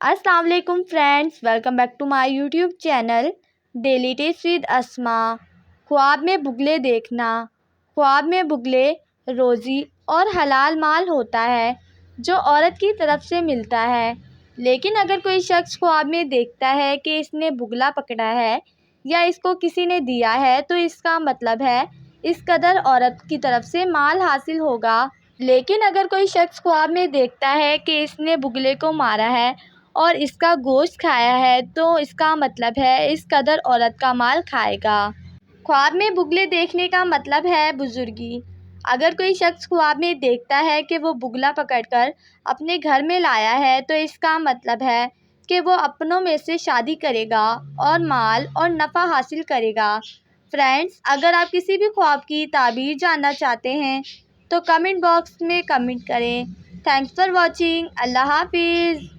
अस्सलाम वालेकुम friends, welcome back to my YouTube channel daily tips with Asma. ख्वाब में बुगले देखना। ख्वाब में बुगले रोज़ी और हलाल माल होता है जो औरत की तरफ से मिलता है। लेकिन अगर कोई शख्स ख्वाब में देखता है कि इसने बुगला पकड़ा है या इसको किसी ने दिया है, तो इसका मतलब है इस कदर औरत की तरफ से माल हासिल होगा। लेकिन अगर कोई शख्स ख्वाब में देखता है कि इसने बुगले को मारा है और इसका गोश्त खाया है, तो इसका मतलब है इस कदर औरत का माल खाएगा। ख्वाब में बुगले देखने का मतलब है बुजुर्गी। अगर कोई शख्स ख्वाब में देखता है कि वो बुगला पकड़कर अपने घर में लाया है, तो इसका मतलब है कि वो अपनों में से शादी करेगा और माल और नफ़ा हासिल करेगा। फ्रेंड्स, अगर आप किसी भी ख्वाब की ताबीर जानना चाहते हैं तो कमेंट बॉक्स में कमेंट करें। Thanks for watching. अल्लाह हाफिज़।